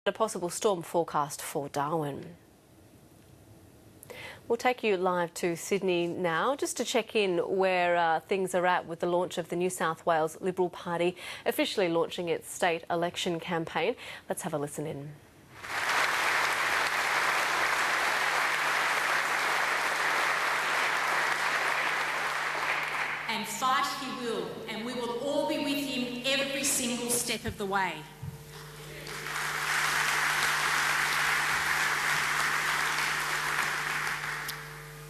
A possible storm forecast for Darwin. We'll take you live to Sydney now just to check in where things are at with the launch of the New South Wales Liberal Party officially launching its state election campaign. Let's have a listen in. And fight he will, and we will all be with him every single step of the way.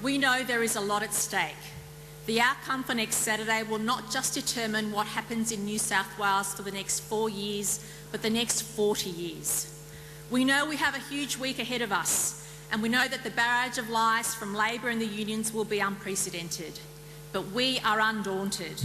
We know there is a lot at stake. The outcome for next Saturday will not just determine what happens in New South Wales for the next 4 years, but the next 40 years. We know we have a huge week ahead of us, and we know that the barrage of lies from Labor and the unions will be unprecedented. But we are undaunted.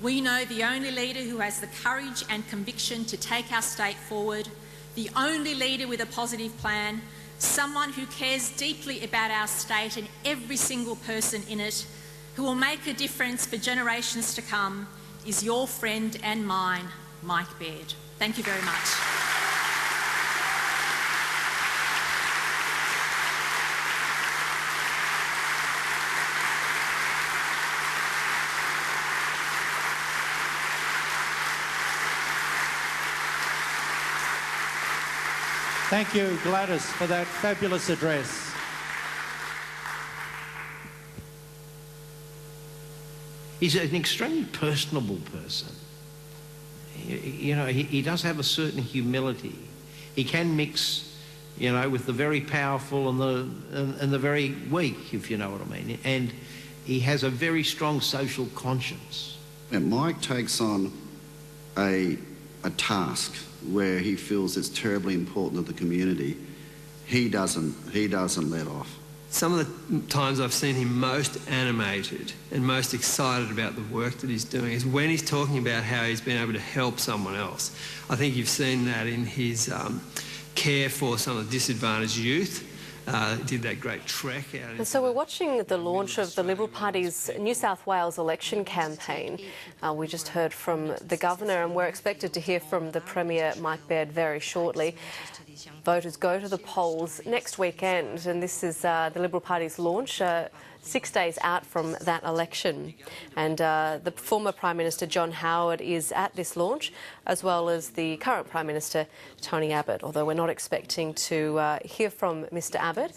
We know the only leader who has the courage and conviction to take our state forward, the only leader with a positive plan, someone who cares deeply about our state and every single person in it, who will make a difference for generations to come, is your friend and mine, Mike Baird. Thank you very much. Thank you, Gladys, for that fabulous address. He's an extremely personable person. You know, he does have a certain humility. He can mix, you know, with the very powerful and the very weak, if you know what I mean. And he has a very strong social conscience. And Mike takes on a task where he feels it's terribly important to the community. He doesn't let off. Some of the times I've seen him most animated and most excited about the work that he's doing is when he's talking about how he's been able to help someone else. I think you've seen that in his care for some of the disadvantaged youth. Did that great trek out. And so we're watching the launch of the Liberal Party's New South Wales election campaign. We just heard from the Governor and we're expected to hear from the Premier, Mike Baird, very shortly. Voters go to the polls next weekend, and this is the Liberal Party's launch, 6 days out from that election. And the former Prime Minister John Howard is at this launch, as well as the current Prime Minister Tony Abbott, although we're not expecting to hear from Mr Abbott.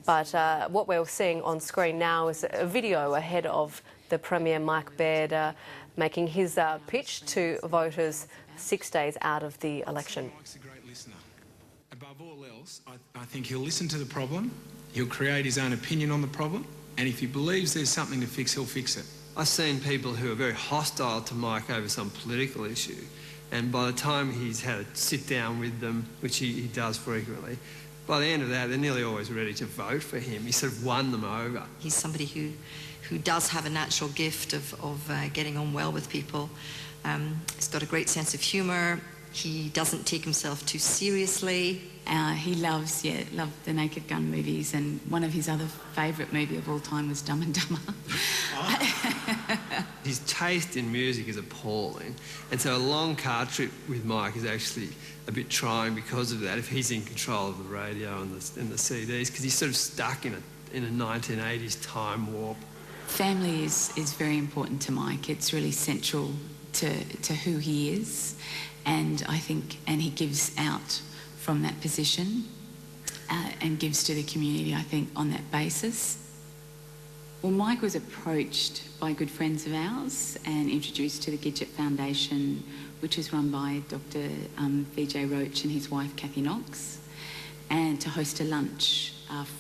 But what we're seeing on screen now is a video ahead of the Premier Mike Baird making his pitch to voters 6 days out of the election. Above all else, I think he'll listen to the problem, he'll create his own opinion on the problem, and if he believes there's something to fix, he'll fix it. I've seen people who are very hostile to Mike over some political issue, and by the time he's had a sit down with them, which he does frequently, by the end of that, they're nearly always ready to vote for him. He sort of won them over. He's somebody who does have a natural gift of getting on well with people. He's got a great sense of humour. He doesn't take himself too seriously. He loves the Naked Gun movies, and one of his other favourite movie of all time was Dumb and Dumber. His taste in music is appalling, and so a long car trip with Mike is actually a bit trying because of that, if he's in control of the radio and the CDs, because he's sort of stuck in a 1980s time warp. Family is very important to Mike. It's really central to who he is. And I think, and he gives out from that position and gives to the community, I think, on that basis. Well, Mike was approached by good friends of ours and introduced to the Gidget Foundation, which is run by Dr. VJ Roach and his wife, Kathy Knox, and to host a lunch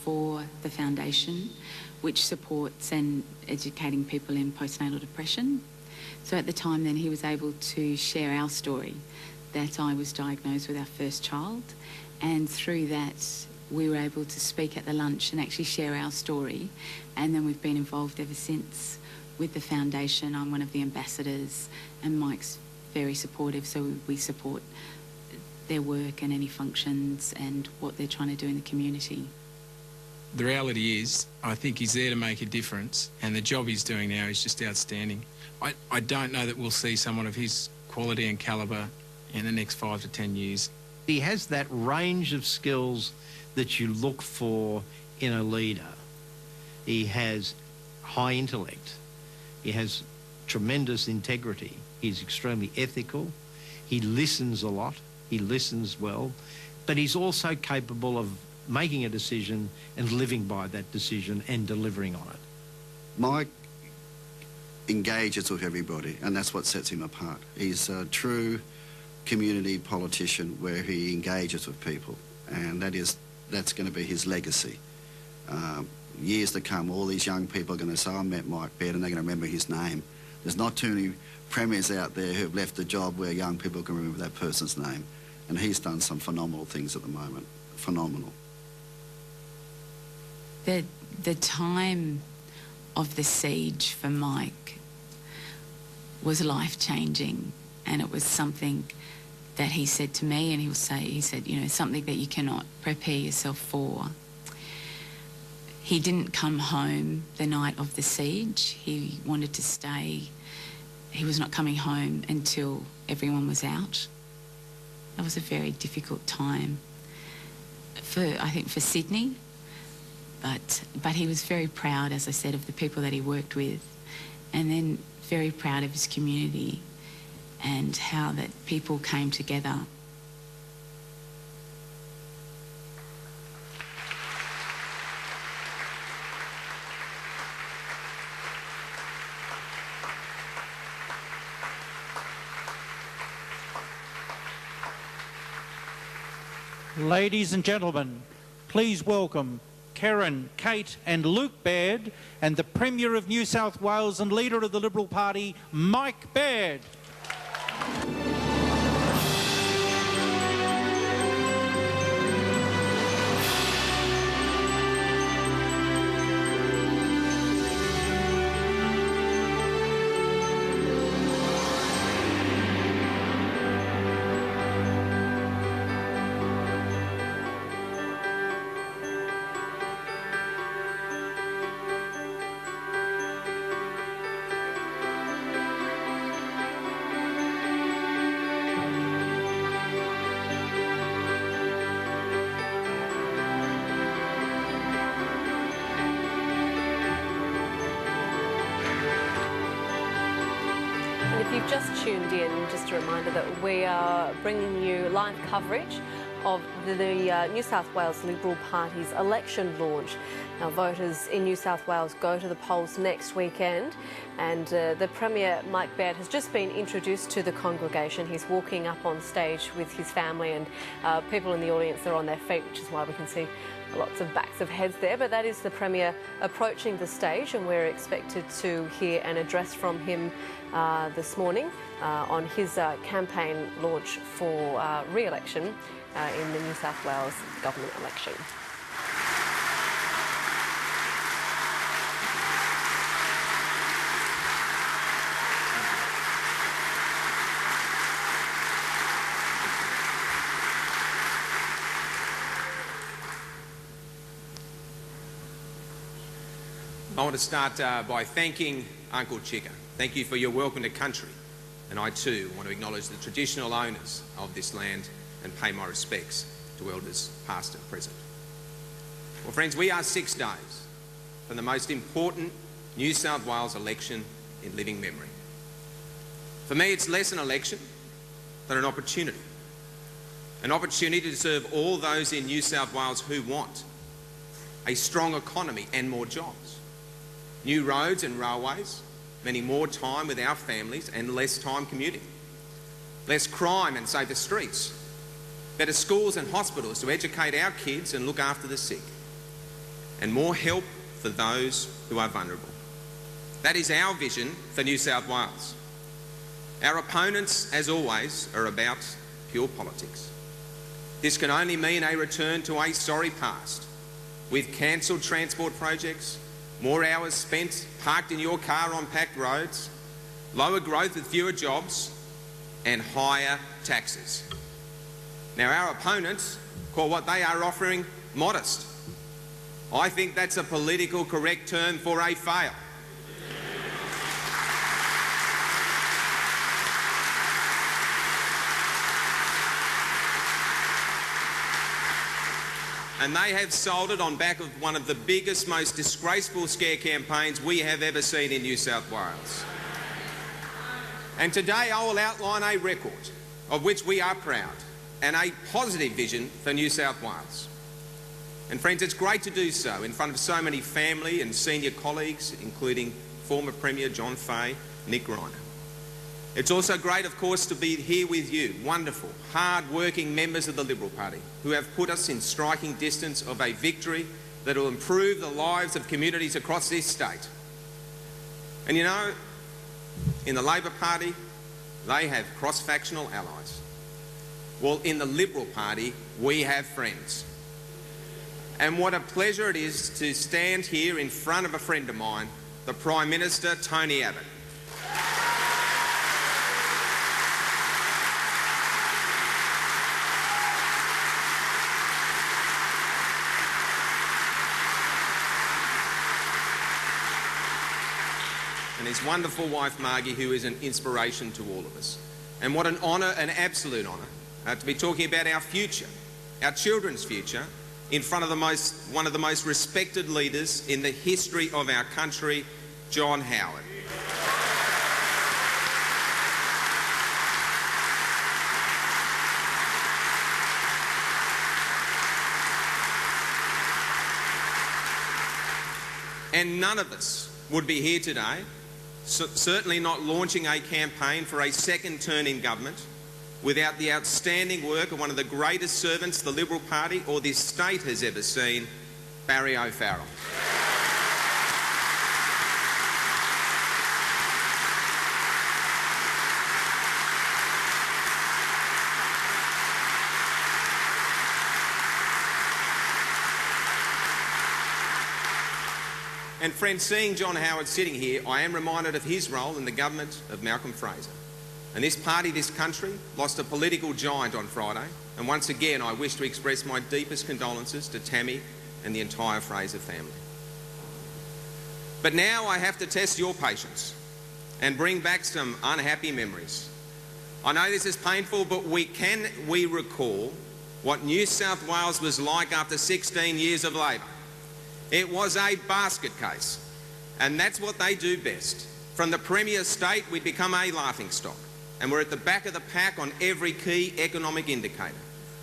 for the foundation, which supports and educating people in postnatal depression. So at the time then he was able to share our story, that I was diagnosed with our first child, and through that we were able to speak at the lunch and actually share our story, and then we've been involved ever since with the foundation. I'm one of the ambassadors and Mike's very supportive, so we support their work and any functions and what they're trying to do in the community. The reality is, I think he's there to make a difference, and the job he's doing now is just outstanding. I don't know that we'll see someone of his quality and calibre in the next 5 to 10 years. He has that range of skills that you look for in a leader. He has high intellect. He has tremendous integrity. He's extremely ethical. He listens a lot. He listens well. But he's also capable of making a decision and living by that decision and delivering on it. Mike engages with everybody, and that's what sets him apart. He's a true community politician where he engages with people, and that's going to be his legacy. Years to come, all these young people are going to say, I met Mike Baird, and they're going to remember his name. There's not too many premiers out there who've left a job where young people can remember that person's name, and he's done some phenomenal things at the moment. Phenomenal. The time of the siege for Mike was life-changing, and it was something that he said to me, and he said, you know, something that you cannot prepare yourself for. He didn't come home the night of the siege. He wanted to stay. He was not coming home until everyone was out. That was a very difficult time I think for Sydney, but he was very proud, as I said, of the people that he worked with, and then very proud of his community and how that people came together. Ladies and gentlemen, please welcome Karen, Kate and Luke Baird and the Premier of New South Wales and Leader of the Liberal Party, Mike Baird. If you've just tuned in, just a reminder that we are bringing you live coverage of the New South Wales Liberal Party's election launch. Now, voters in New South Wales go to the polls next weekend, and the Premier, Mike Baird, has just been introduced to the congregation. He's walking up on stage with his family, and people in the audience are on their feet, which is why we can see lots of backs of heads there. But that is the Premier approaching the stage, and we're expected to hear an address from him this morning on his campaign launch for re-election in the New South Wales government election. I want to start by thanking Uncle Chicka. Thank you for your welcome to country. And I too want to acknowledge the traditional owners of this land and pay my respects to elders past and present. Well, friends, we are 6 days from the most important New South Wales election in living memory. For me, it's less an election than an opportunity. An opportunity to serve all those in New South Wales who want a strong economy and more jobs, new roads and railways, meaning more time with our families and less time commuting, less crime and safer streets, better schools and hospitals to educate our kids and look after the sick, and more help for those who are vulnerable. That is our vision for New South Wales. Our opponents, as always, are about pure politics. This can only mean a return to a sorry past, with cancelled transport projects, more hours spent parked in your car on packed roads, lower growth with fewer jobs, and higher taxes. Now, our opponents call what they are offering modest. I think that's a political correct term for a fail. And they have sold it on back of one of the biggest, most disgraceful scare campaigns we have ever seen in New South Wales. And today I will outline a record of which we are proud and a positive vision for New South Wales. And friends, it's great to do so in front of so many family and senior colleagues, including former Premier John Fahey, Nick Greiner. It's also great, of course, to be here with you, wonderful, hard-working members of the Liberal Party, who have put us in striking distance of a victory that will improve the lives of communities across this state. And you know, in the Labor Party, they have cross-factional allies. Well, in the Liberal Party, we have friends. And what a pleasure it is to stand here in front of a friend of mine, the Prime Minister, Tony Abbott. And his wonderful wife, Margie, who is an inspiration to all of us. And what an honour, an absolute honour, to be talking about our future, our children's future, in front of one of the most respected leaders in the history of our country, John Howard. And none of us would be here today, certainly not launching a campaign for a second turn in government, without the outstanding work of one of the greatest servants the Liberal Party or this state has ever seen, Barry O'Farrell. And friends, seeing John Howard sitting here, I am reminded of his role in the government of Malcolm Fraser. And this party, this country, lost a political giant on Friday. And once again, I wish to express my deepest condolences to Tammy and the entire Fraser family. But now I have to test your patience and bring back some unhappy memories. I know this is painful, but can we recall what New South Wales was like after 16 years of Labor? It was a basket case, and that's what they do best. From the Premier state, we'd become a laughingstock, and we're at the back of the pack on every key economic indicator.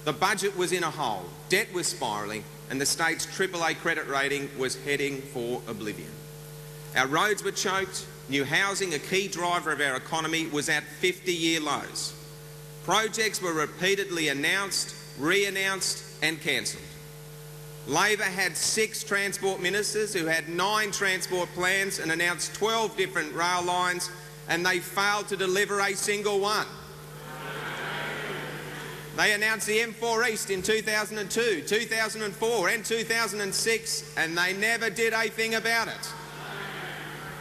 The budget was in a hole, debt was spiralling, and the state's AAA credit rating was heading for oblivion. Our roads were choked, new housing, a key driver of our economy, was at 50-year lows. Projects were repeatedly announced, re-announced and cancelled. Labor had 6 transport ministers who had 9 transport plans and announced 12 different rail lines, and they failed to deliver a single one. They announced the M4 East in 2002, 2004 and 2006, and they never did a thing about it.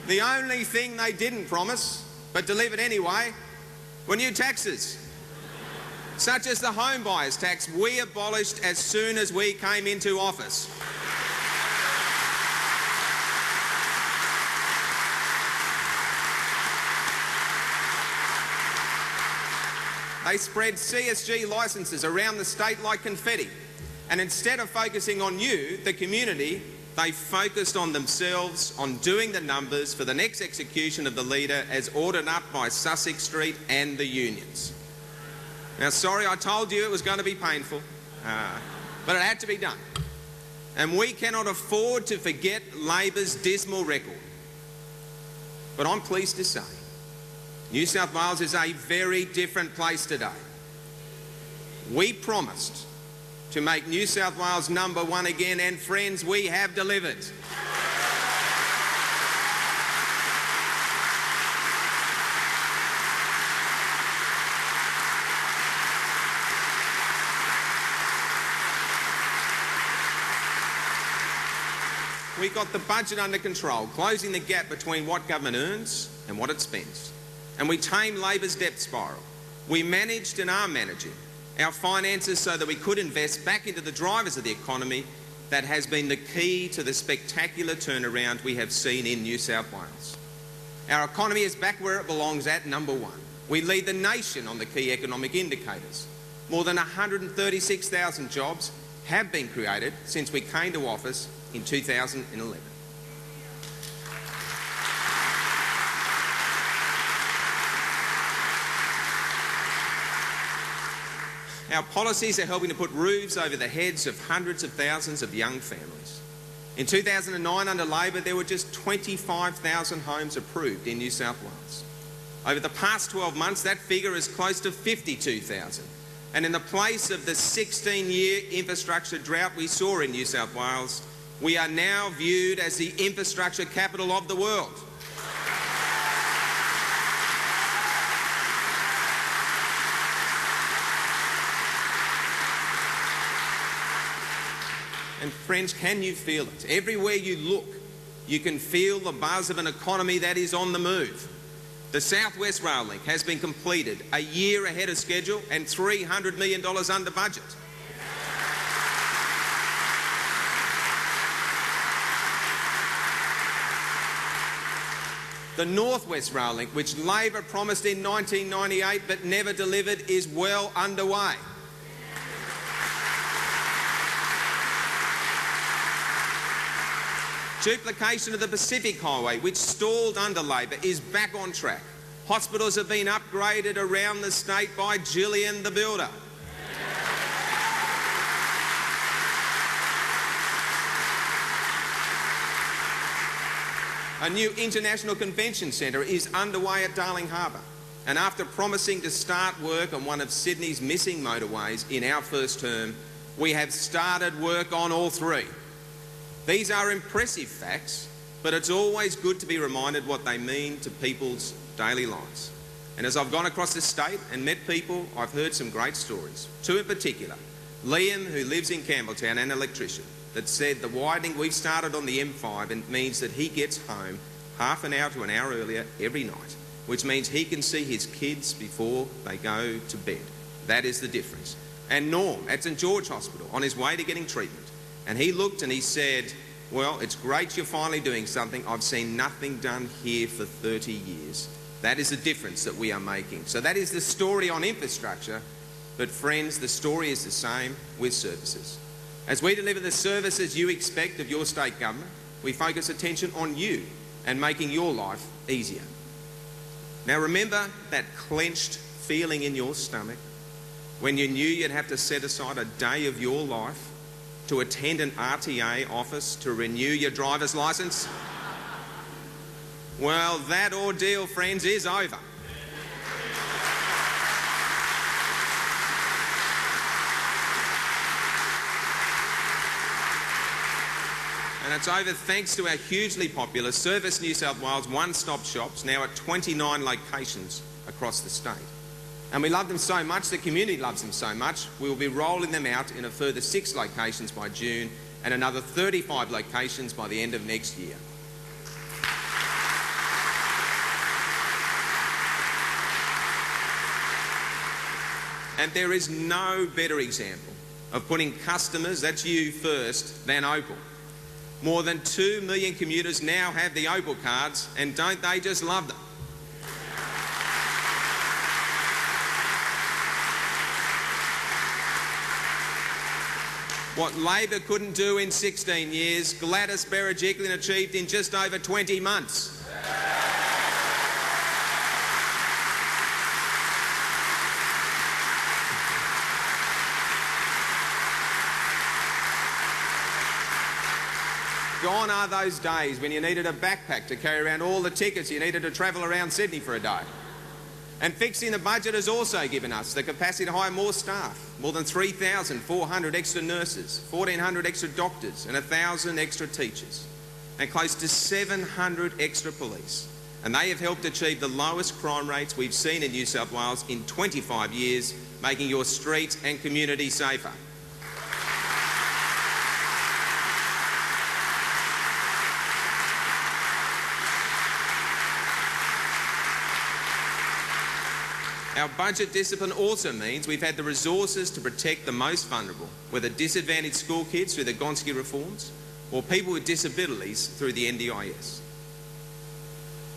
The only thing they didn't promise, but delivered anyway, were new taxes, such as the home buyers tax we abolished as soon as we came into office. They spread CSG licences around the state like confetti, and instead of focusing on you, the community, they focused on themselves, on doing the numbers for the next execution of the leader as ordered up by Sussex Street and the unions. Now, sorry, I told you it was going to be painful, but it had to be done. And we cannot afford to forget Labor's dismal record. But I'm pleased to say, New South Wales is a very different place today. We promised to make New South Wales #1 again, and friends, we have delivered. We got the budget under control, closing the gap between what government earns and what it spends. And we tamed Labor's debt spiral. We managed and are managing our finances so that we could invest back into the drivers of the economy that has been the key to the spectacular turnaround we have seen in New South Wales. Our economy is back where it belongs at #1. We lead the nation on the key economic indicators. More than 136,000 jobs have been created since we came to office in 2011. Our policies are helping to put roofs over the heads of hundreds of thousands of young families. In 2009, under Labor, there were just 25,000 homes approved in New South Wales. Over the past 12 months, that figure is close to 52,000. And in the place of the 16-year infrastructure drought we saw in New South Wales, we are now viewed as the infrastructure capital of the world. And friends, can you feel it? Everywhere you look, you can feel the buzz of an economy that is on the move. The South West Rail Link has been completed a year ahead of schedule and $300 million under budget. The North West Rail Link, which Labor promised in 1998 but never delivered, is well underway. Duplication of the Pacific Highway, which stalled under Labor, is back on track. Hospitals have been upgraded around the state by Gillian the Builder. A new international convention centre is underway at Darling Harbour. And after promising to start work on one of Sydney's missing motorways in our first term, we have started work on all three. These are impressive facts, but it's always good to be reminded what they mean to people's daily lives. And as I've gone across the state and met people, I've heard some great stories. Two in particular, Liam, who lives in Campbelltown, an electrician, that said the widening we've started on the M5 and means that he gets home half an hour to an hour earlier every night, which means he can see his kids before they go to bed. That is the difference. And Norm at St George Hospital, on his way to getting treatment, and he looked and he said, well, it's great you're finally doing something. I've seen nothing done here for 30 years. That is the difference that we are making. So that is the story on infrastructure. But friends, the story is the same with services. As we deliver the services you expect of your state government, we focus attention on you and making your life easier. Now remember that clenched feeling in your stomach when you knew you'd have to set aside a day of your life to attend an RTA office to renew your driver's licence? Well, that ordeal, friends, is over. And it's over thanks to our hugely popular Service New South Wales one-stop shops, now at 29 locations across the state. And we love them so much, the community loves them so much, we will be rolling them out in a further 6 locations by June and another 35 locations by the end of next year. And there is no better example of putting customers, that's you, first than Opal. More than 2 million commuters now have the Opal cards, and don't they just love them? What Labor couldn't do in 16 years, Gladys Berejiklian achieved in just over 20 months. Gone are those days when you needed a backpack to carry around all the tickets you needed to travel around Sydney for a day. And fixing the budget has also given us the capacity to hire more staff, more than 3,400 extra nurses, 1,400 extra doctors and 1,000 extra teachers, and close to 700 extra police. And they have helped achieve the lowest crime rates we've seen in New South Wales in 25 years, making your streets and community safer. Our budget discipline also means we've had the resources to protect the most vulnerable, whether disadvantaged school kids through the Gonski reforms or people with disabilities through the NDIS.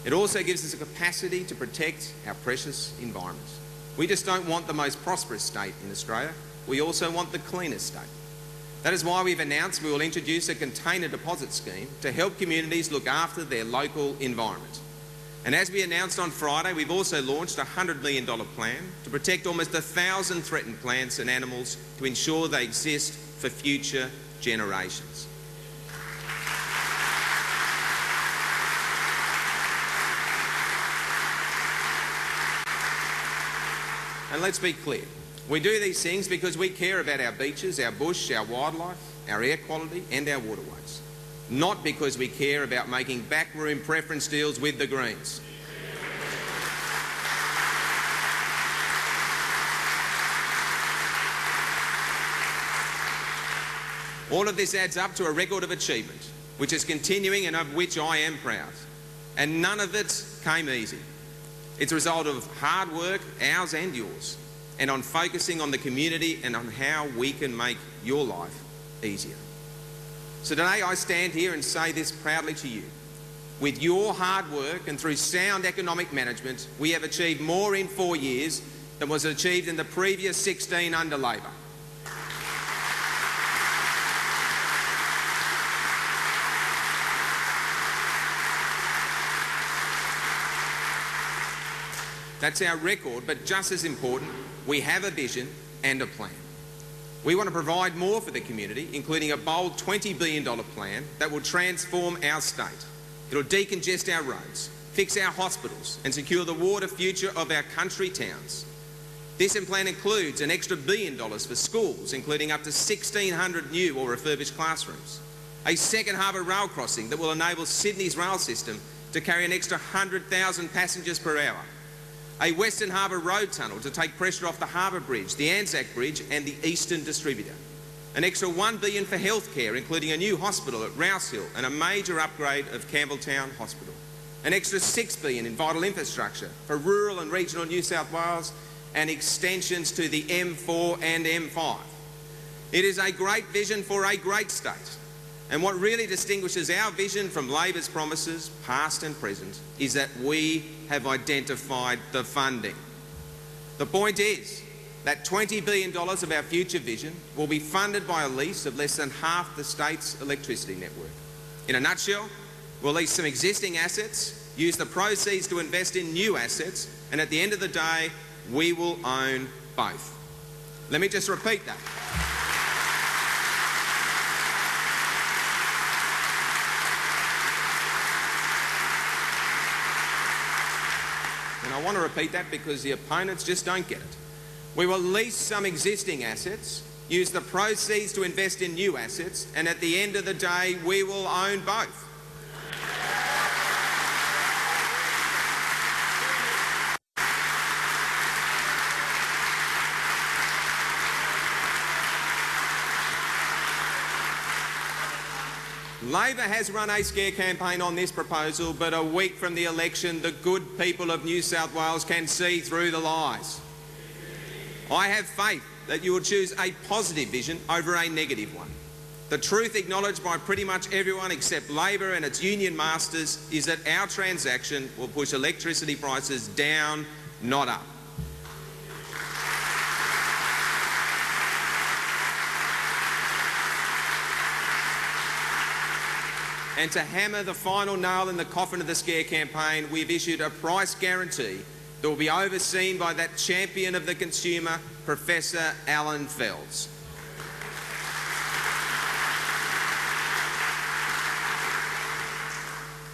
It also gives us a capacity to protect our precious environment. We just don't want the most prosperous state in Australia, we also want the cleanest state. That is why we've announced we will introduce a container deposit scheme to help communities look after their local environment. And as we announced on Friday, we've also launched a $100 million plan to protect almost 1,000 threatened plants and animals to ensure they exist for future generations. And let's be clear, we do these things because we care about our beaches, our bush, our wildlife, our air quality and our waterways. Not because we care about making backroom preference deals with the Greens. All of this adds up to a record of achievement, which is continuing and of which I am proud. And none of it came easy. It's a result of hard work, ours and yours, and on focusing on the community and on how we can make your life easier. So today I stand here and say this proudly to you. With your hard work and through sound economic management, we have achieved more in 4 years than was achieved in the previous 16 under Labor. That's our record, but just as important, we have a vision and a plan. We want to provide more for the community, including a bold $20 billion plan that will transform our state. It'll decongest our roads, fix our hospitals and secure the water future of our country towns. This plan includes an extra $1 billion for schools, including up to 1,600 new or refurbished classrooms. A second harbour rail crossing that will enable Sydney's rail system to carry an extra 100,000 passengers per hour. A Western Harbour Road tunnel to take pressure off the Harbour Bridge, the Anzac Bridge and the Eastern Distributor. An extra $1 billion for healthcare, including a new hospital at Rouse Hill and a major upgrade of Campbelltown Hospital. An extra $6 billion in vital infrastructure for rural and regional New South Wales and extensions to the M4 and M5. It is a great vision for a great state. And what really distinguishes our vision from Labor's promises, past and present, is that we have identified the funding. The point is that $20 billion of our future vision will be funded by a lease of less than half the state's electricity network. In a nutshell, we'll lease some existing assets, use the proceeds to invest in new assets, and at the end of the day, we will own both. Let me just repeat that. And I want to repeat that because the opponents just don't get it. We will lease some existing assets, use the proceeds to invest in new assets, and at the end of the day, we will own both. Labor has run a scare campaign on this proposal, but a week from the election, the good people of New South Wales can see through the lies. I have faith that you will choose a positive vision over a negative one. The truth acknowledged by pretty much everyone except Labor and its union masters is that our transaction will push electricity prices down, not up. And to hammer the final nail in the coffin of the scare campaign, we've issued a price guarantee that will be overseen by that champion of the consumer, Professor Alan Fels.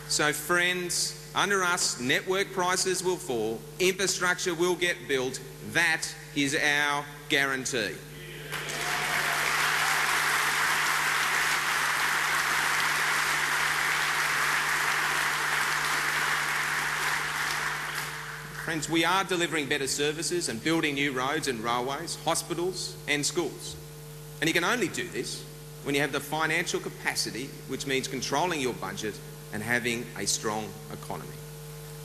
So friends, under us, network prices will fall, infrastructure will get built. That is our guarantee. Friends, we are delivering better services and building new roads and railways, hospitals and schools. And you can only do this when you have the financial capacity, which means controlling your budget and having a strong economy.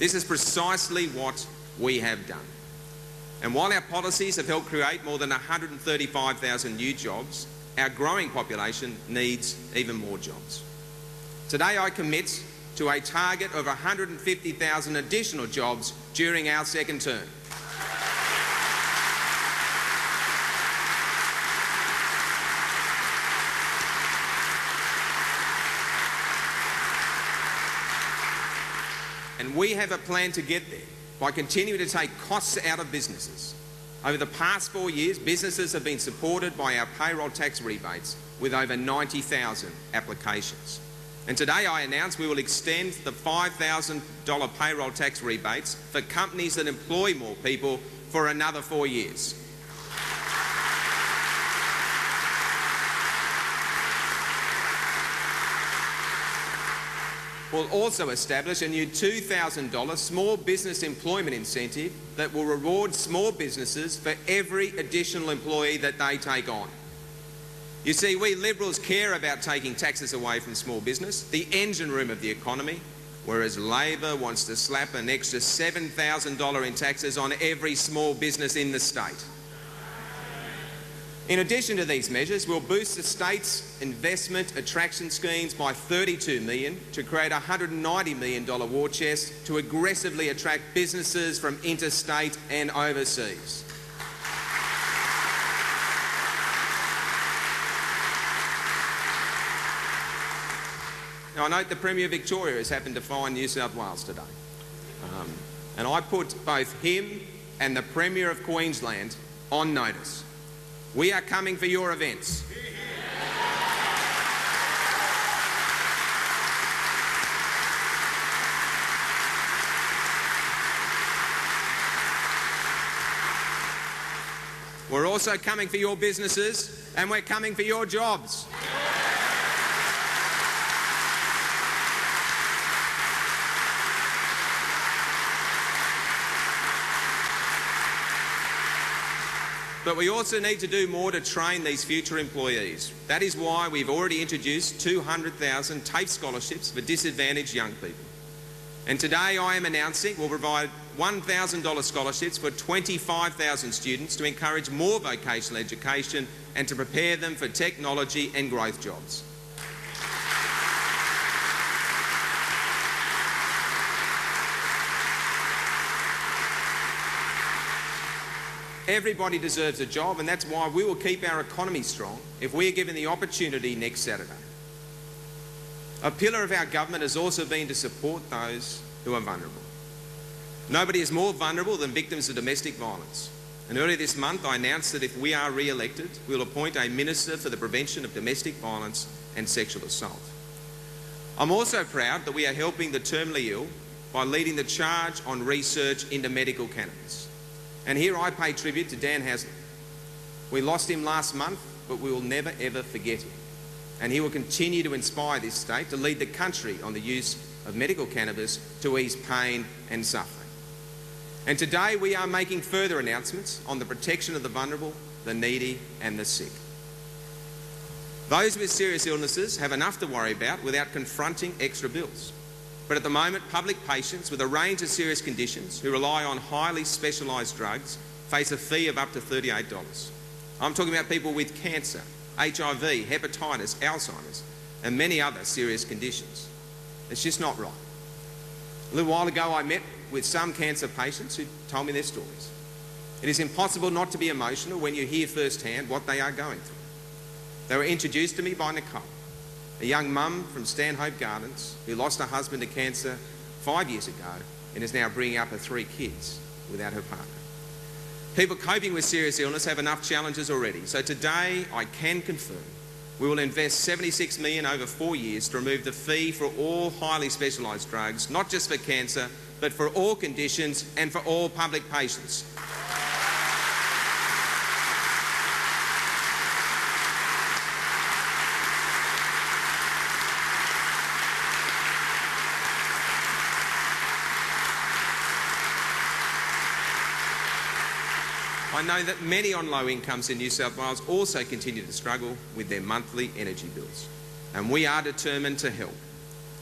This is precisely what we have done. And while our policies have helped create more than 135,000 new jobs, our growing population needs even more jobs. Today I commit to a target of 150,000 additional jobs during our second term. And we have a plan to get there by continuing to take costs out of businesses. Over the past 4 years, businesses have been supported by our payroll tax rebates with over 90,000 applications. And today I announce we will extend the $5,000 payroll tax rebates for companies that employ more people for another 4 years. We'll also establish a new $2,000 small business employment incentive that will reward small businesses for every additional employee that they take on. You see, we Liberals care about taking taxes away from small business, the engine room of the economy, whereas Labor wants to slap an extra $7,000 in taxes on every small business in the state. In addition to these measures, we'll boost the state's investment attraction schemes by $32 million to create a $190 million war chest to aggressively attract businesses from interstate and overseas. Now, I note the Premier of Victoria has happened to find New South Wales today. And I put both him and the Premier of Queensland on notice. We are coming for your events. We're also coming for your businesses, and we're coming for your jobs. But we also need to do more to train these future employees. That is why we've already introduced 200,000 TAFE scholarships for disadvantaged young people. And today I am announcing we'll provide $1,000 scholarships for 25,000 students to encourage more vocational education and to prepare them for technology and growth jobs. Everybody deserves a job, and that's why we will keep our economy strong if we are given the opportunity next Saturday. A pillar of our government has also been to support those who are vulnerable. Nobody is more vulnerable than victims of domestic violence. And earlier this month I announced that if we are re-elected, we will appoint a Minister for the Prevention of Domestic Violence and Sexual Assault. I'm also proud that we are helping the terminally ill by leading the charge on research into medical cannabis. And here I pay tribute to Dan Hasler. We lost him last month, but we will never ever forget him. And he will continue to inspire this state to lead the country on the use of medical cannabis to ease pain and suffering. And today we are making further announcements on the protection of the vulnerable, the needy and the sick. Those with serious illnesses have enough to worry about without confronting extra bills. But at the moment, public patients with a range of serious conditions who rely on highly specialised drugs face a fee of up to $38. I'm talking about people with cancer, HIV, hepatitis, Alzheimer's, and many other serious conditions. It's just not right. A little while ago, I met with some cancer patients who told me their stories. It is impossible not to be emotional when you hear firsthand what they are going through. They were introduced to me by Nicole, a young mum from Stanhope Gardens who lost her husband to cancer 5 years ago and is now bringing up her 3 kids without her partner. People coping with serious illness have enough challenges already, so today I can confirm we will invest $76 million over 4 years to remove the fee for all highly specialised drugs, not just for cancer, but for all conditions and for all public patients. I know that many on low incomes in New South Wales also continue to struggle with their monthly energy bills, and we are determined to help.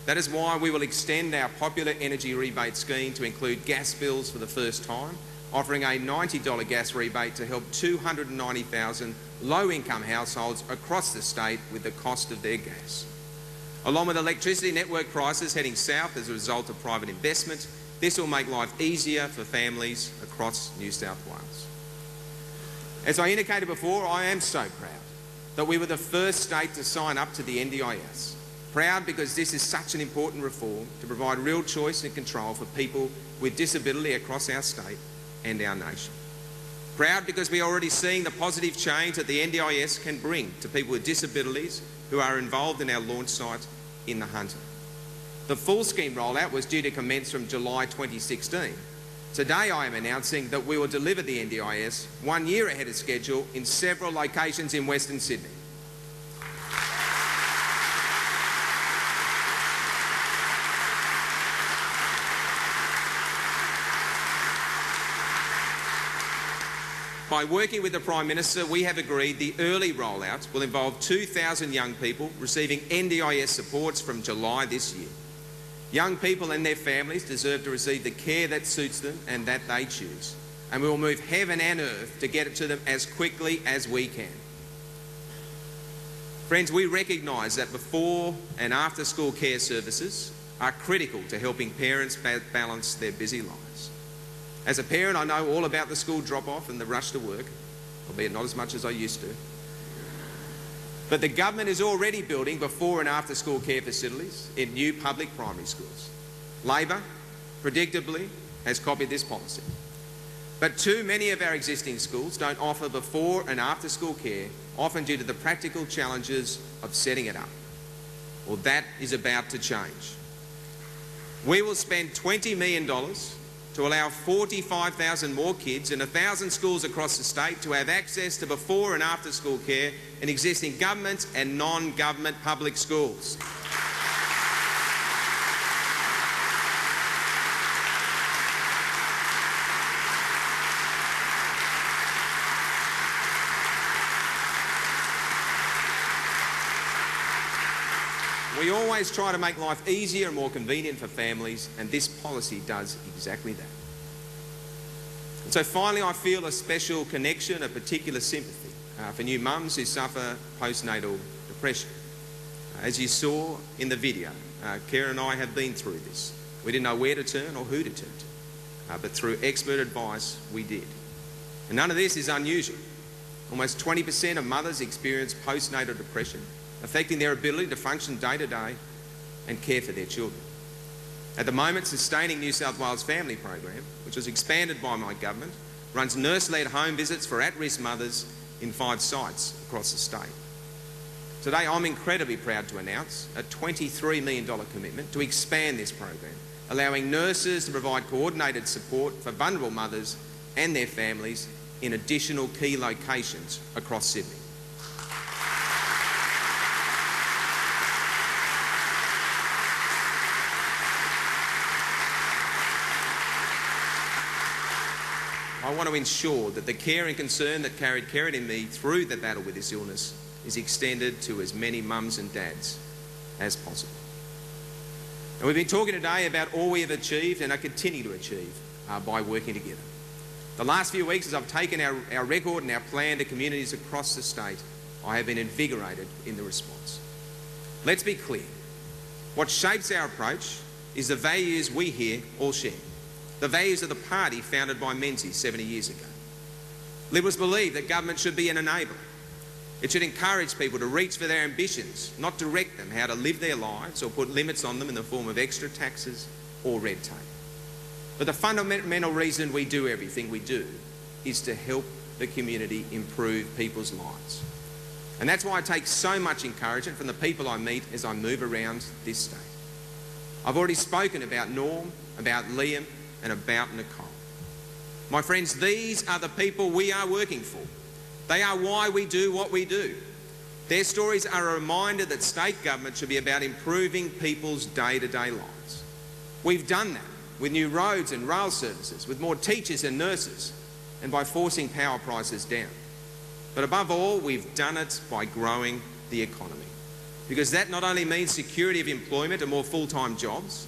That is why we will extend our popular energy rebate scheme to include gas bills for the first time, offering a $90 gas rebate to help 290,000 low-income households across the state with the cost of their gas. Along with electricity network prices heading south as a result of private investment, this will make life easier for families across New South Wales. As I indicated before, I am so proud that we were the first state to sign up to the NDIS. Proud because this is such an important reform to provide real choice and control for people with disability across our state and our nation. Proud because we are already seeing the positive change that the NDIS can bring to people with disabilities who are involved in our launch site in the Hunter. The full scheme rollout was due to commence from July 2016. Today I am announcing that we will deliver the NDIS 1 year ahead of schedule in several locations in Western Sydney. By working with the Prime Minister, we have agreed the early rollout will involve 2,000 young people receiving NDIS supports from July this year. Young people and their families deserve to receive the care that suits them and that they choose. And we will move heaven and earth to get it to them as quickly as we can. Friends, we recognise that before and after school care services are critical to helping parents balance their busy lives. As a parent, I know all about the school drop-off and the rush to work, albeit not as much as I used to. But the government is already building before and after school care facilities in new public primary schools. Labor, predictably, has copied this policy. But too many of our existing schools don't offer before and after school care, often due to the practical challenges of setting it up. Well, that is about to change. We will spend $20 million to allow 45,000 more kids in 1,000 schools across the state to have access to before and after school care in existing government and non-government public schools. We always try to make life easier and more convenient for families, and this policy does exactly that. And so finally, I feel a special connection, a particular sympathy for new mums who suffer postnatal depression. As you saw in the video, Karen and I have been through this. We didn't know where to turn or who to turn to, but through expert advice, we did. And none of this is unusual. Almost 20% of mothers experience postnatal depression, affecting their ability to function day to day and care for their children. At the moment, Sustaining New South Wales Family Program, which was expanded by my government, runs nurse-led home visits for at-risk mothers in 5 sites across the state. Today, I'm incredibly proud to announce a $23 million commitment to expand this program, allowing nurses to provide coordinated support for vulnerable mothers and their families in additional key locations across Sydney. I want to ensure that the care and concern that carried Karen and me through the battle with this illness is extended to as many mums and dads as possible. And we've been talking today about all we have achieved and are continuing to achieve by working together. The last few weeks, as I've taken our record and our plan to communities across the state, I have been invigorated in the response. Let's be clear. What shapes our approach is the values we here all share. The values of the party founded by Menzies 70 years ago. Liberals believe that government should be an enabler. It should encourage people to reach for their ambitions, not direct them how to live their lives or put limits on them in the form of extra taxes or red tape. But the fundamental reason we do everything we do is to help the community improve people's lives. And that's why I take so much encouragement from the people I meet as I move around this state. I've already spoken about Norm, about Liam, and about Nicole. My friends, these are the people we are working for. They are why we do what we do. Their stories are a reminder that state government should be about improving people's day-to-day lives. We've done that with new roads and rail services, with more teachers and nurses, and by forcing power prices down. But above all, we've done it by growing the economy. Because that not only means security of employment and more full-time jobs,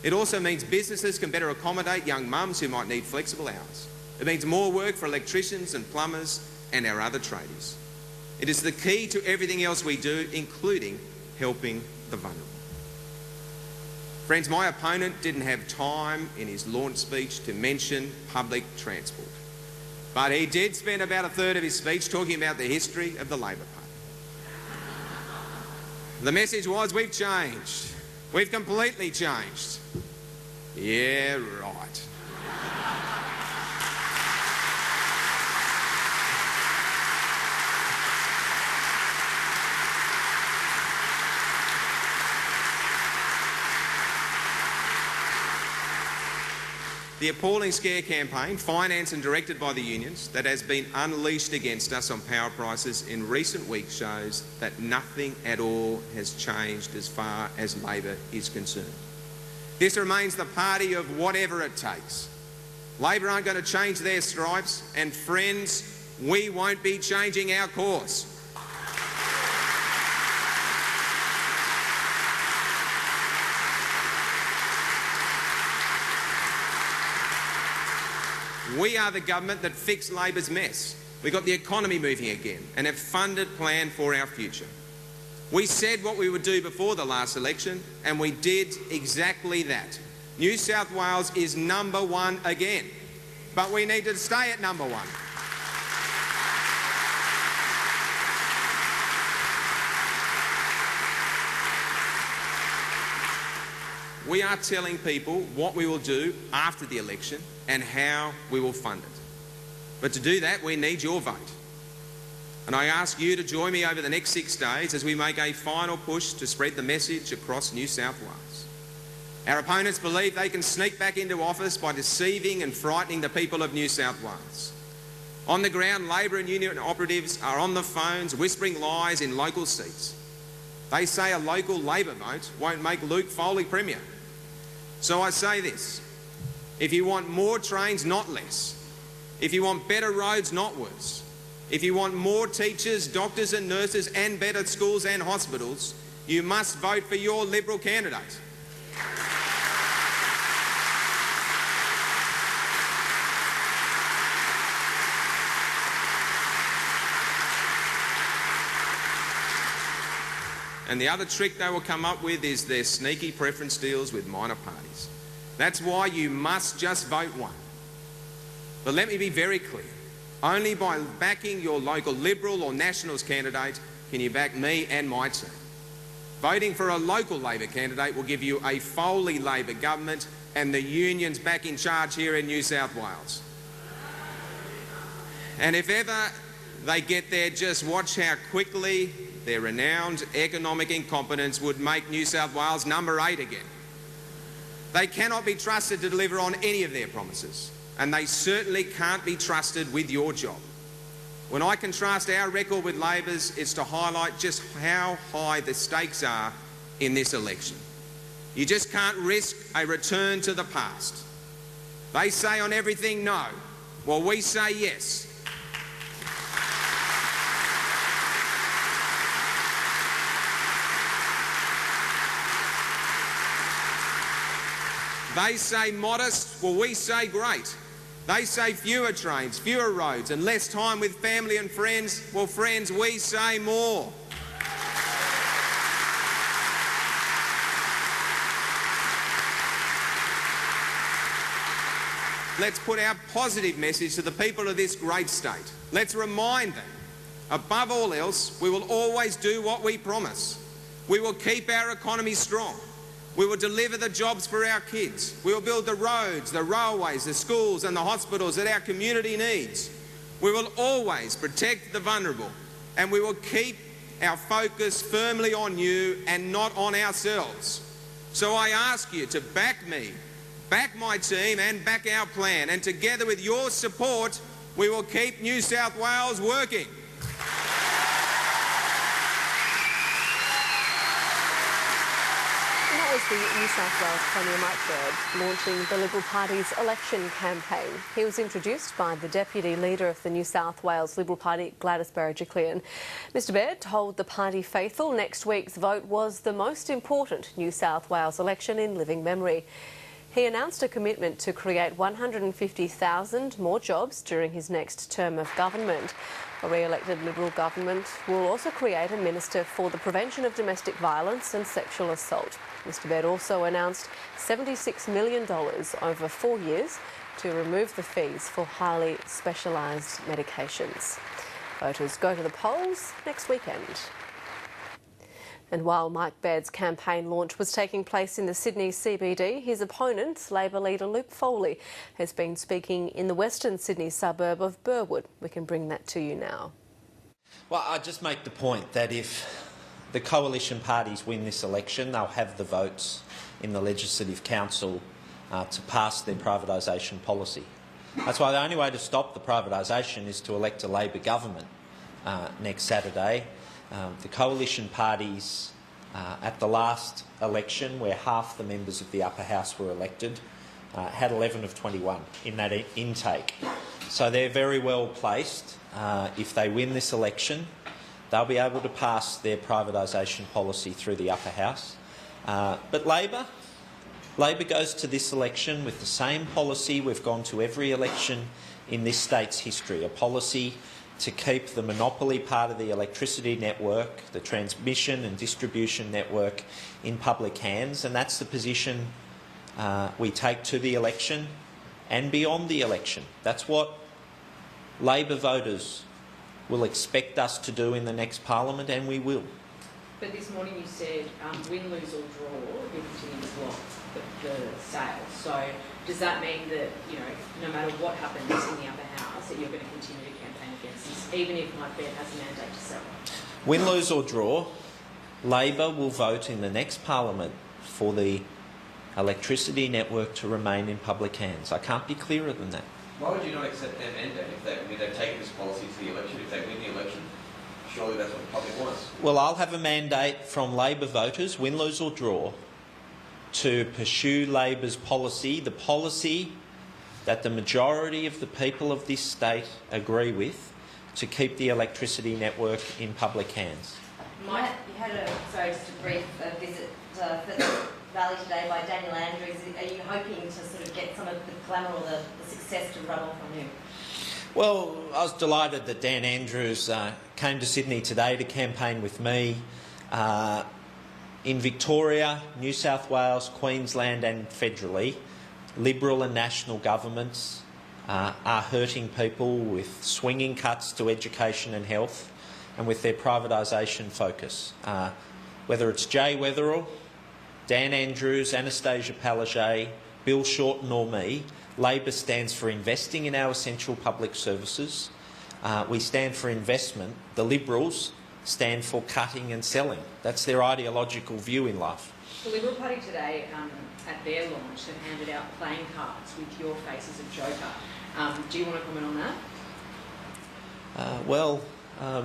it also means businesses can better accommodate young mums who might need flexible hours. It means more work for electricians and plumbers and our other tradies. It is the key to everything else we do, including helping the vulnerable. Friends, my opponent didn't have time in his launch speech to mention public transport. But he did spend about a third of his speech talking about the history of the Labor Party. The message was, we've changed. We've completely changed. Yeah, right. The appalling scare campaign, financed and directed by the unions, that has been unleashed against us on power prices in recent weeks shows that nothing at all has changed as far as Labor is concerned. This remains the party of whatever it takes. Labor aren't going to change their stripes, and friends, we won't be changing our course. We are the government that fixed Labor's mess. We got the economy moving again and have funded plan for our future. We said what we would do before the last election, and we did exactly that. New South Wales is #1 again, but we need to stay at #1. We are telling people what we will do after the election and how we will fund it. But to do that, we need your vote. And I ask you to join me over the next 6 days as we make a final push to spread the message across New South Wales. Our opponents believe they can sneak back into office by deceiving and frightening the people of New South Wales. On the ground, Labor and union operatives are on the phones whispering lies in local seats. They say a local Labor vote won't make Luke Foley Premier. So I say this, if you want more trains, not less, if you want better roads, not worse, if you want more teachers, doctors and nurses and better schools and hospitals, you must vote for your Liberal candidate. And the other trick they will come up with is their sneaky preference deals with minor parties. That's why you must just vote one. But let me be very clear. Only by backing your local Liberal or Nationals candidate can you back me and my team. Voting for a local Labor candidate will give you a Foley Labor government and the unions back in charge here in New South Wales. And if ever they get there, just watch how quickly their renowned economic incompetence would make New South Wales #8 again. They cannot be trusted to deliver on any of their promises, and they certainly can't be trusted with your job. When I contrast our record with Labor's, it's to highlight just how high the stakes are in this election. You just can't risk a return to the past. They say on everything no. Well, we say yes. They say modest, well, we say great. They say fewer trains, fewer roads and less time with family and friends. Well, friends, we say more. Let's put our positive message to the people of this great state. Let's remind them, above all else, we will always do what we promise. We will keep our economy strong. We will deliver the jobs for our kids. We will build the roads, the railways, the schools and the hospitals that our community needs. We will always protect the vulnerable, and we will keep our focus firmly on you and not on ourselves. So I ask you to back me, back my team and back our plan, and together with your support, we will keep New South Wales working. That was the New South Wales Premier Mike Baird launching the Liberal Party's election campaign. He was introduced by the Deputy Leader of the New South Wales Liberal Party, Gladys Berejiklian. Mr Baird told the party faithful next week's vote was the most important New South Wales election in living memory. He announced a commitment to create 150,000 more jobs during his next term of government. A re-elected Liberal government will also create a Minister for the Prevention of Domestic Violence and Sexual Assault. Mr Baird also announced $76 million over 4 years to remove the fees for highly specialised medications. Voters go to the polls next weekend. And while Mike Baird's campaign launch was taking place in the Sydney CBD, his opponent, Labor leader Luke Foley, has been speaking in the Western Sydney suburb of Burwood. We can bring that to you now. Well, I just make the point that if the coalition parties win this election, they'll have the votes in the Legislative Council to pass their privatisation policy. That's why the only way to stop the privatisation is to elect a Labor government next Saturday. The coalition parties at the last election, where half the members of the upper house were elected, had 11 of 21 in that intake. So they're very well placed. If they win this election, they'll be able to pass their privatisation policy through the upper house. But Labor goes to this election with the same policy we've gone to every election in this state's history, a policy to keep the monopoly part of the electricity network, the transmission and distribution network, in public hands, and that's the position we take to the election and beyond the election. That's what Labor voters will expect us to do in the next parliament, and we will. But this morning you said win, lose or draw, you'll continue to block the sale. So does that mean that, you know, no matter what happens in the upper house, that you're going to continue to campaign against this, even if Mike Baird has a mandate to sell? Win, lose or draw, Labor will vote in the next parliament for the electricity network to remain in public hands. I can't be clearer than that. Why would you not accept their mandate if they've taken this policy to the election? If they win the election, surely that's what the public wants. Well, I'll have a mandate from Labor voters, win, lose or draw, to pursue Labor's policy, the policy that the majority of the people of this state agree with, to keep the electricity network in public hands. Mike, you had just a brief visit for the Valley today by Daniel Andrews. Are you hoping to sort of get some of the glamour or the success to run off on him? Well, I was delighted that Dan Andrews came to Sydney today to campaign with me. In Victoria, New South Wales, Queensland and federally, Liberal and national governments are hurting people with swinging cuts to education and health and with their privatisation focus. Whether it's Jay Weatherill, Dan Andrews, Anastasia Palaszczuk, Bill Shorten or me, Labor stands for investing in our essential public services. We stand for investment. The Liberals stand for cutting and selling. That's their ideological view in life. The Liberal Party today, at their launch, have handed out playing cards with your face as a joker. Do you want to comment on that?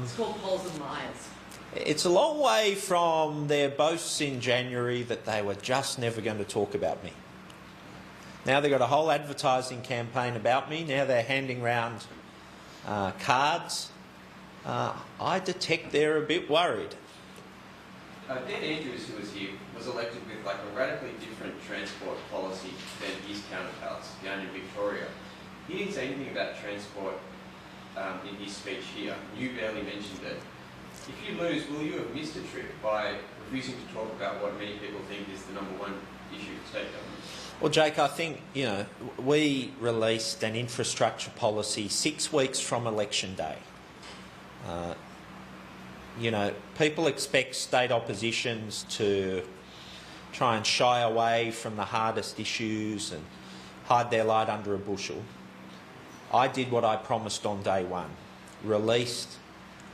It's called Polls and Liars. It's a long way from their boasts in January that they were just never going to talk about me. Now they've got a whole advertising campaign about me. Now they're handing round cards. I detect they're a bit worried. Dan Andrews, who was here, was elected with like a radically different transport policy than his counterparts down in Victoria. He didn't say anything about transport in his speech here. You barely mentioned it. If you lose, will you have missed a trick by refusing to talk about what many people think is the number one issue for state government? Well, Jake, I think, we released an infrastructure policy 6 weeks from election day. People expect state oppositions to try and shy away from the hardest issues and hide their light under a bushel. I did what I promised on day one, released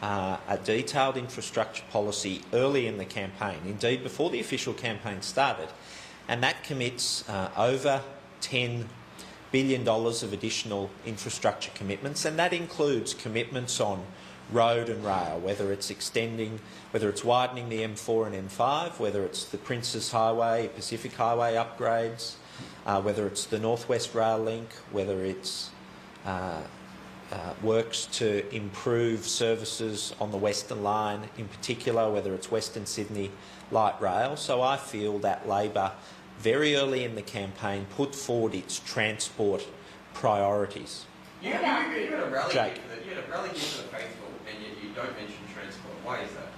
a detailed infrastructure policy early in the campaign, indeed before the official campaign started, and that commits over $10 billion of additional infrastructure commitments, and that includes commitments on road and rail, whether it's widening the M4 and M5, whether it's the Princes Highway, Pacific Highway upgrades, whether it's the North West Rail Link, whether it's works to improve services on the Western Line in particular, whether it's Western Sydney Light Rail. So I feel that Labor, very early in the campaign, put forward its transport priorities. You had a rally here for the faithful, and yet you don't mention transport. Why is that?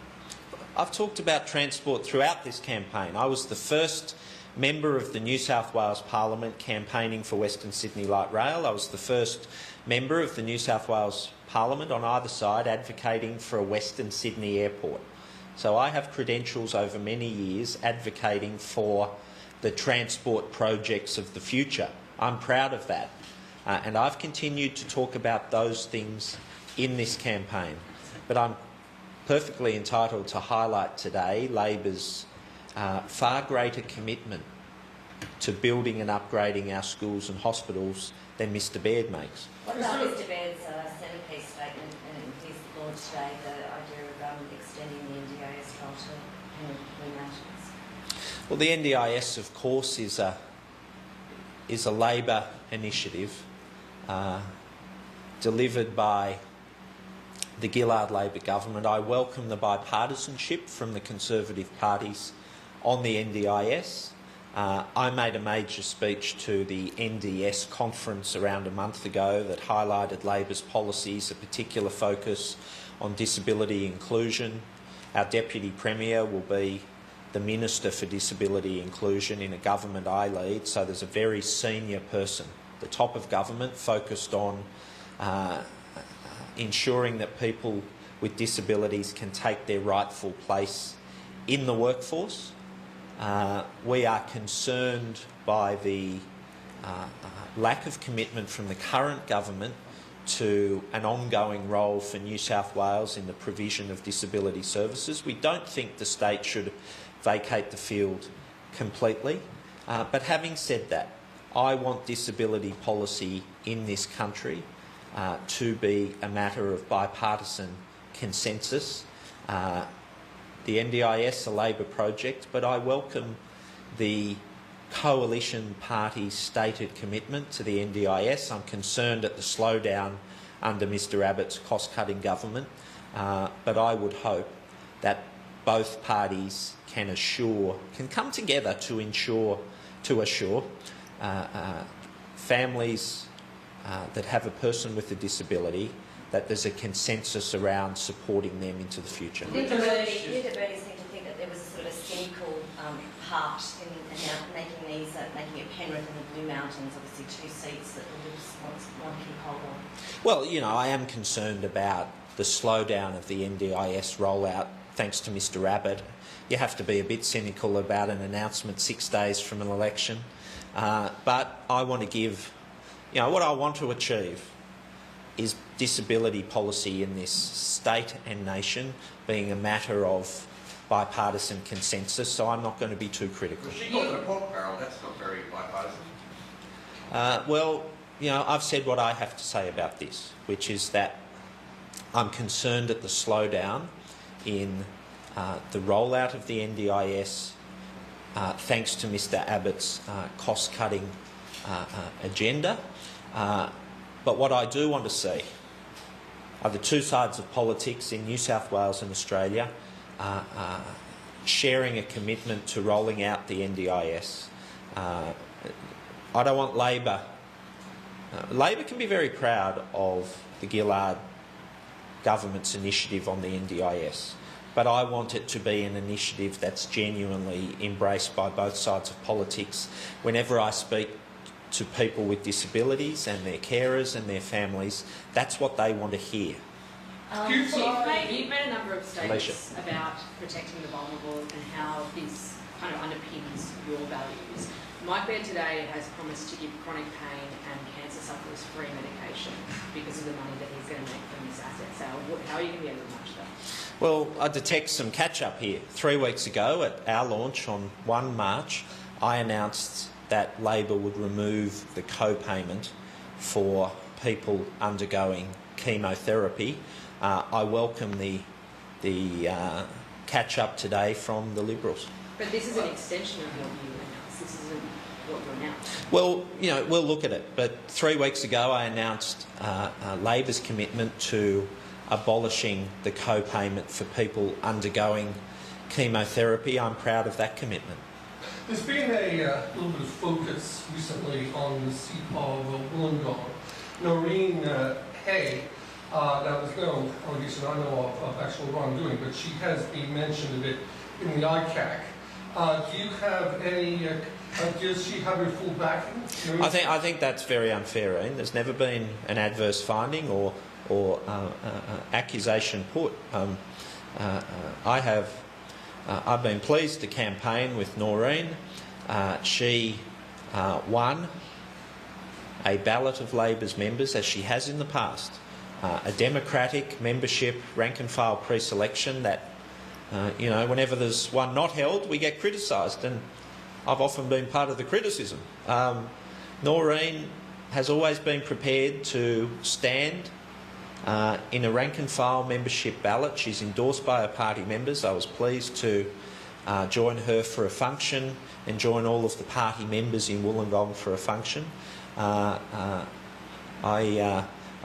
I've talked about transport throughout this campaign. I was the first member of the New South Wales Parliament campaigning for Western Sydney Light Rail. I was the first member of the New South Wales Parliament on either side advocating for a Western Sydney airport. So I have credentials over many years advocating for the transport projects of the future. I'm proud of that. And I've continued to talk about those things in this campaign. But I'm perfectly entitled to highlight today Labor's far greater commitment to building and upgrading our schools and hospitals than Mr Baird makes. What about Mr Baird's centrepiece statement in his launch today, the idea of extending the NDIS trial to Henry Blue Mountains? Well, the NDIS, of course, is a Labor initiative delivered by the Gillard Labor government. I welcome the bipartisanship from the Conservative parties on the NDIS. I made a major speech to the NDS conference around a month ago that highlighted Labor's policies, a particular focus on disability inclusion. Our Deputy Premier will be the Minister for Disability Inclusion in a government I lead, so there's a very senior person, the top of government, focused on ensuring that people with disabilities can take their rightful place in the workforce. We are concerned by the lack of commitment from the current government to an ongoing role for New South Wales in the provision of disability services. We don't think the state should vacate the field completely. But having said that, I want disability policy in this country to be a matter of bipartisan consensus. The NDIS, a Labor project, but I welcome the coalition party's stated commitment to the NDIS. I'm concerned at the slowdown under Mr Abbott's cost-cutting government, but I would hope that both parties can come together to assure families that have a person with a disability that there's a consensus around supporting them into the future. Did the Birdies seem to think that there was a sort of a cynical part in making it Penrith and the Blue Mountains, obviously two seats that the Liberals want to keep hold of? Well, you know, I am concerned about the slowdown of the NDIS rollout thanks to Mr Abbott. You have to be a bit cynical about an announcement 6 days from an election. But I want to give, what I want to achieve is disability policy in this state and nation being a matter of bipartisan consensus, so I'm not going to be too critical. Well, she calls it a pork barrel. That's not very bipartisan. Well, I've said what I have to say about this, which is that I'm concerned at the slowdown in the rollout of the NDIS thanks to Mr Abbott's cost-cutting agenda. But what I do want to see are the two sides of politics in New South Wales and Australia sharing a commitment to rolling out the NDIS. I don't want Labor. Labor can be very proud of the Gillard government's initiative on the NDIS, but I want it to be an initiative that's genuinely embraced by both sides of politics. Whenever I speak to people with disabilities and their carers and their families, that's what they want to hear. You've made a number of statements about protecting the vulnerable and how this kind of underpins your values. Mike Baird today has promised to give chronic pain and cancer sufferers free medication because of the money that he's going to make from this asset sale. How are you going to be able to match that? Well, I detect some catch-up here. 3 weeks ago at our launch on 1 March, I announced that Labor would remove the co-payment for people undergoing chemotherapy. I welcome the catch-up today from the Liberals. But this is an extension of what you announced. This isn't what you announced. Well, we'll look at it. But 3 weeks ago I announced Labor's commitment to abolishing the co-payment for people undergoing chemotherapy. I'm proud of that commitment. There's been a little bit of focus recently on the seat of Wollongong. Noreen Hay, that was no allegation I know of actual wrongdoing, but she has been mentioned a bit in the ICAC. Do you have any, does she have your full backing? I think that's very unfair, Ian. There's never been an adverse finding or accusation put. I have I've been pleased to campaign with Noreen. She won a ballot of Labor's members, as she has in the past. A democratic membership, rank and file pre-selection that, you know, whenever there's one not held, we get criticised, and I've often been part of the criticism. Noreen has always been prepared to stand in a rank and file membership ballot. She's endorsed by her party members. I was pleased to join her for a function and join all of the party members in Wollongong for a function.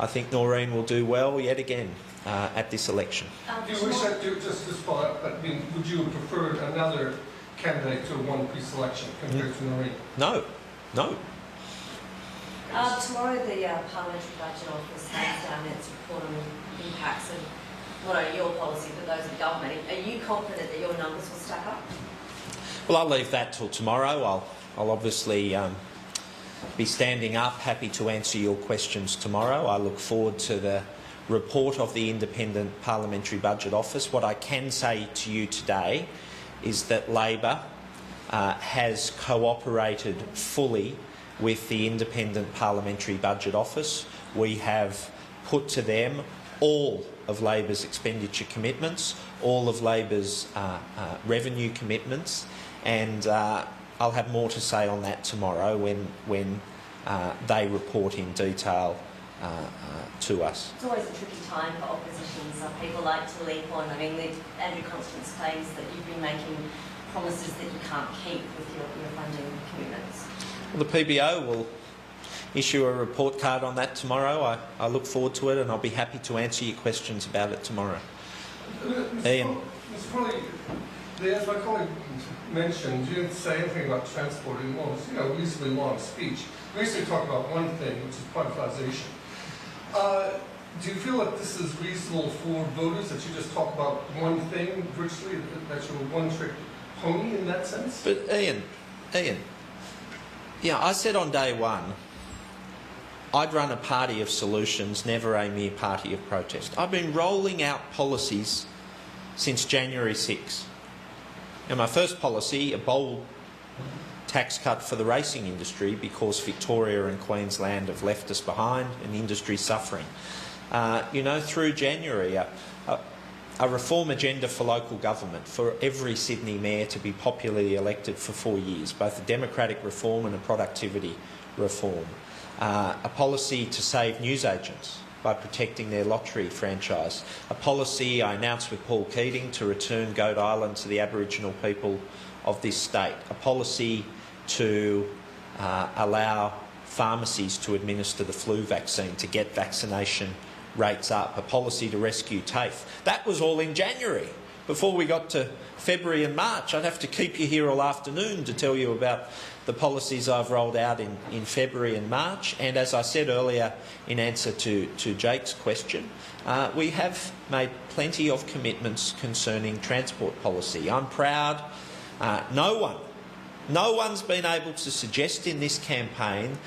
I think Noreen will do well yet again at this election. Do you wish that, just to follow up, I mean, would you have preferred another candidate to one pre-selection compared to Noreen? No, no. Tomorrow the Parliamentary Budget Office hands down its report on the impacts of not only your policy but those of the government. Are you confident that your numbers will stack up? Well, I'll leave that till tomorrow. I'll obviously be standing up, happy to answer your questions tomorrow. I look forward to the report of the Independent Parliamentary Budget Office. What I can say to you today is that Labor has cooperated fully with the Independent Parliamentary Budget Office. We have put to them all of Labor's expenditure commitments, all of Labor's revenue commitments, and I'll have more to say on that tomorrow when they report in detail to us. It's always a tricky time for opposition. Some people like to leap on. I mean, Andrew Constance claims that you've been making promises that you can't keep with your funding commitments. Well, the PBO will issue a report card on that tomorrow. I look forward to it, and I'll be happy to answer your questions about it tomorrow. Ian. Mr. Crowley, as my colleague mentioned, you didn't say anything about transport in one, a reasonably long speech. We used to talk about one thing, which is privatisation. Do you feel that this is reasonable for voters, that you just talk about one thing virtually, that you're a one-trick pony in that sense? But Ian, yeah, I said on day one, I'd run a party of solutions, never a mere party of protest. I've been rolling out policies since January 6. And my first policy, a bold tax cut for the racing industry, because Victoria and Queensland have left us behind and the industry's suffering. You know, through January, a reform agenda for local government, for every Sydney mayor to be popularly elected for 4 years, both a democratic reform and a productivity reform. A policy to save newsagents by protecting their lottery franchise. A policy I announced with Paul Keating to return Goat Island to the Aboriginal people of this state. A policy to allow pharmacies to administer the flu vaccine, to get vaccination rates up. A policy to rescue TAFE. That was all in January. Before we got to February and March, I'd have to keep you here all afternoon to tell you about the policies I've rolled out in February and March. And as I said earlier in answer to Jake's question, we have made plenty of commitments concerning transport policy. I'm proud. No one's been able to suggest in this campaign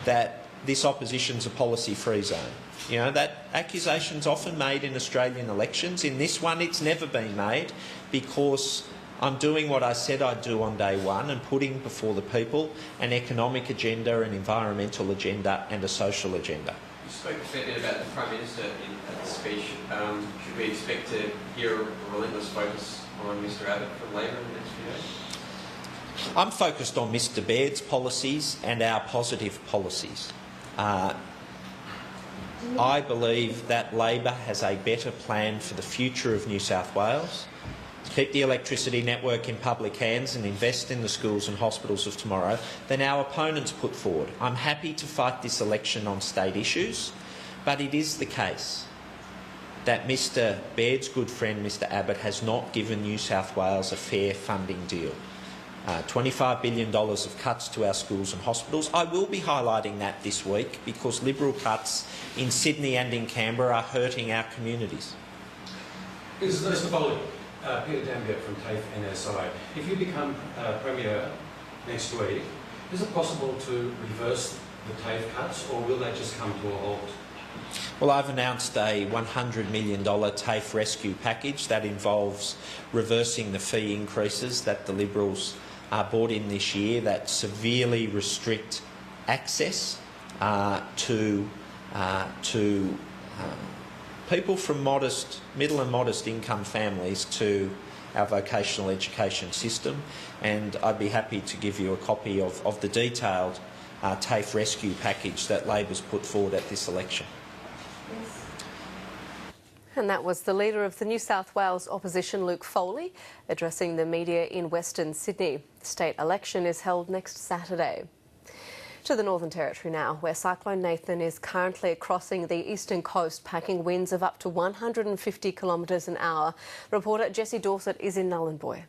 that this opposition's a policy-free zone. You know, that accusation's often made in Australian elections. In this one, it's never been made, because I'm doing what I said I'd do on day one and putting before the people an economic agenda, an environmental agenda and a social agenda. You spoke a fair bit about the Prime Minister in the speech. Should we expect to hear a relentless focus on Mr Abbott from Labor in the next few days? I'm focused on Mr Baird's policies and our positive policies. I believe that Labor has a better plan for the future of New South Wales, to keep the electricity network in public hands and invest in the schools and hospitals of tomorrow, than our opponents put forward. I'm happy to fight this election on state issues, but it is the case that Mr Baird's good friend, Mr Abbott, has not given New South Wales a fair funding deal. $25 billion of cuts to our schools and hospitals. I will be highlighting that this week, because Liberal cuts in Sydney and in Canberra are hurting our communities. Mr Foley, Peter Dambier from TAFE NSI. If you become Premier next week, is it possible to reverse the TAFE cuts, or will they just come to a halt Well, I've announced a $100 million TAFE rescue package that involves reversing the fee increases that the Liberals brought in this year that severely restrict access to people from middle and modest income families to our vocational education system, and I'd be happy to give you a copy of the detailed TAFE rescue package that Labor's put forward at this election. And that was the leader of the New South Wales opposition, Luke Foley, addressing the media in Western Sydney. The state election is held next Saturday. To the Northern Territory now, where Cyclone Nathan is currently crossing the eastern coast, packing winds of up to 150 kilometres an hour. Reporter Jessie Dorset is in Nhulunbuy.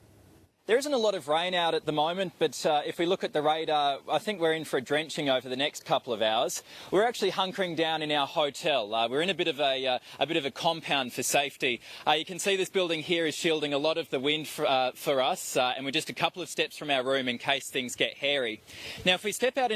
There isn't a lot of rain out at the moment, but if we look at the radar, I think we're in for a drenching over the next couple of hours. We're actually hunkering down in our hotel. We're in a bit of a compound for safety. You can see this building here is shielding a lot of the wind for us, and we're just a couple of steps from our room in case things get hairy. Now, if we step out